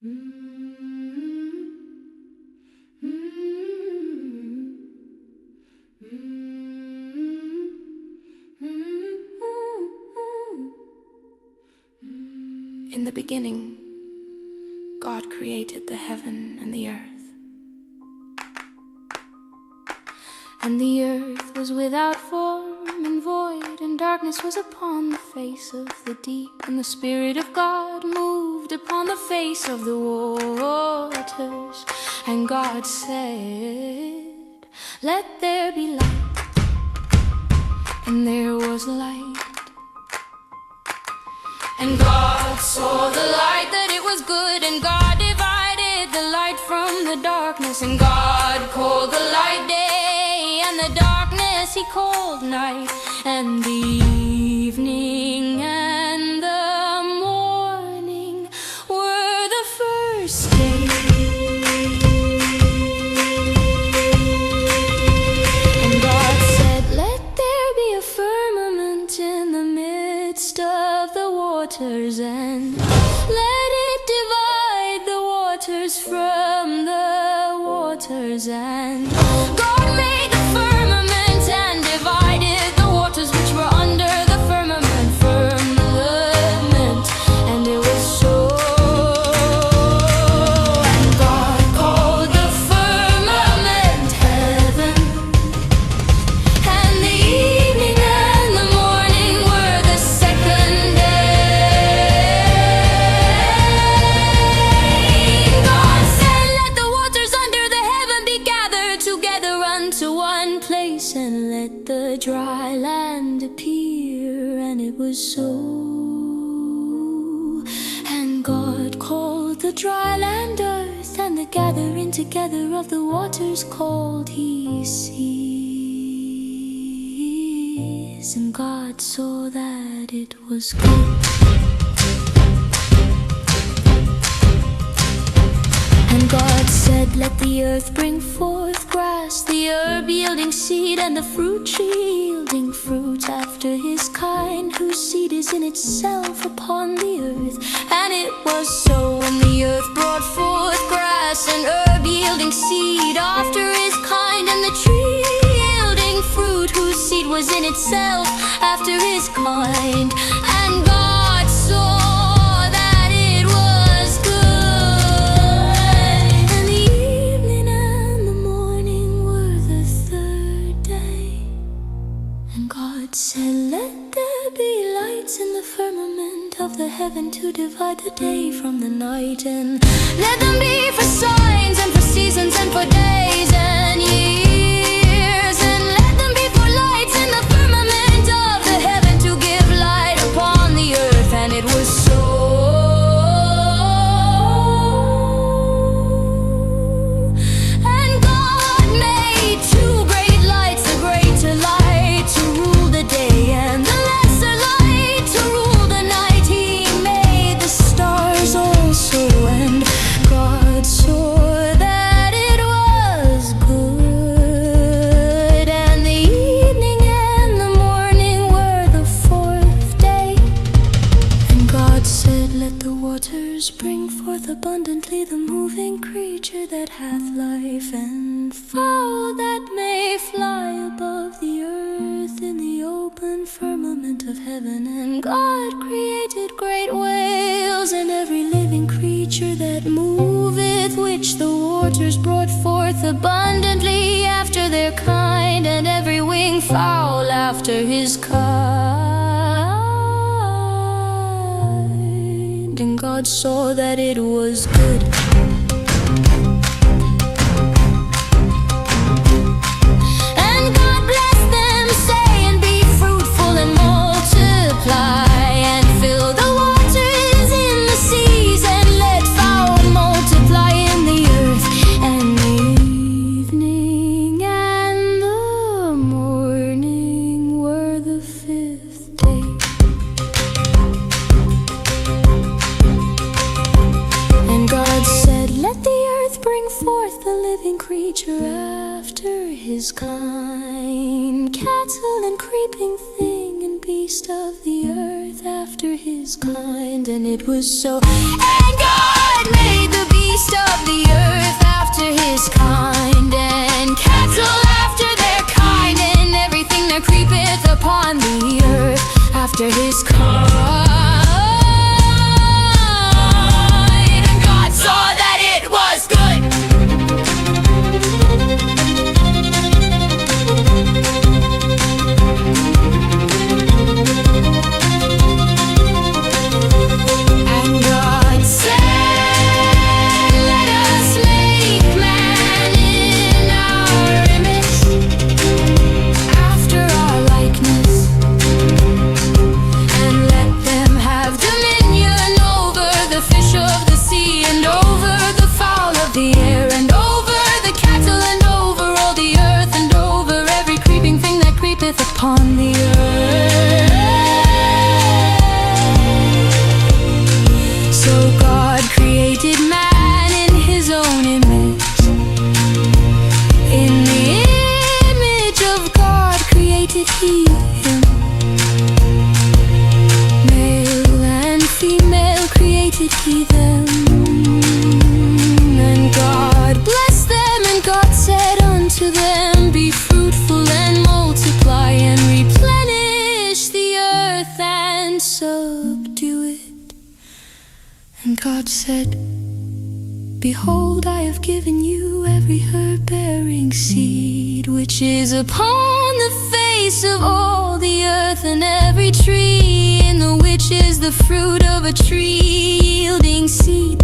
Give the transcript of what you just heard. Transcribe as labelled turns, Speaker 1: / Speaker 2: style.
Speaker 1: In the beginning, God created the heaven and the earth. And the earth was without form and void, and darkness was upon the face of the deep. And the Spirit of God moved upon the face of the waters. And God said, "Let there be light." And there was light. And God saw the light, that it was good, and God divided the light from the darkness. And God called the light day, and the darkness He called night. And the evening and the morning were the first day. And God said, "Let there be a firmament in the midst of the waters, and let it divide the waters from the waters." And God made the firmament and divided the waters which were under the firmament. And it was so. And God called the firmament heaven. And the evening and the morning were the second day. God said, "Let the waters under the heaven be gathered together unto one place, and let the dry land appear." And it was so. And God called the dry land earth, and the gathering together of the waters called He seas. And God saw that it was good. And God said, "Let the earth bring forth grass, the herb yielding seed, and the fruit tree yielding fruit after his kind, whose seed is in itself upon the earth." And it was so. And the earth brought forth grass and herb yielding seed after his kind, and the tree yielding fruit, whose seed was in itself after his kind. And God saw that it was good. And the evening and the morning were the third day. And God said, "Let there be lights in the firmament of the heaven to divide the day from the night, and let them be for signs and for seasons and for days and years, and let them be for lights in the firmament of the heaven to give light upon the earth." And it was so. And God made two great lights, the greater light to rule the day, and the lesser light to rule the night. He made the stars also. And God saw that it was good. And the evening and the morning were the fourth day. And God said, "Let the waters bring forth abundantly the moving creature that hath life, and fowl that may fly above the earth in the open firmament of heaven." And God created great whales and every living creature that moveth, which the waters brought forth abundantly after their kind, and every winged fowl after his kind. And God saw that it was good. And God blessed them, saying, "Be fruitful and multiply, and fill the waters in the seas, and let fowl multiply in the earth." And the evening and the morning were the fifth day. And God said, "Let the earth bring forth the living creature after his kind, cattle and creeping thing, and beast of the earth after his kind." And it was so. And God made the sea, and over the fowl of the air, and over the cattle, and over all the earth, and over every creeping thing that creepeth upon the earth. So God created man in his own image. In the image of God created he him. Male and female created he them. And God blessed them, and God said unto them, Be fruitful and multiply, and replenish the earth and subdue it. And God said, Behold, I have given you every herb-bearing seed which is upon the face of all the earth, and every tree in the which is the fruit of a tree yielding seed,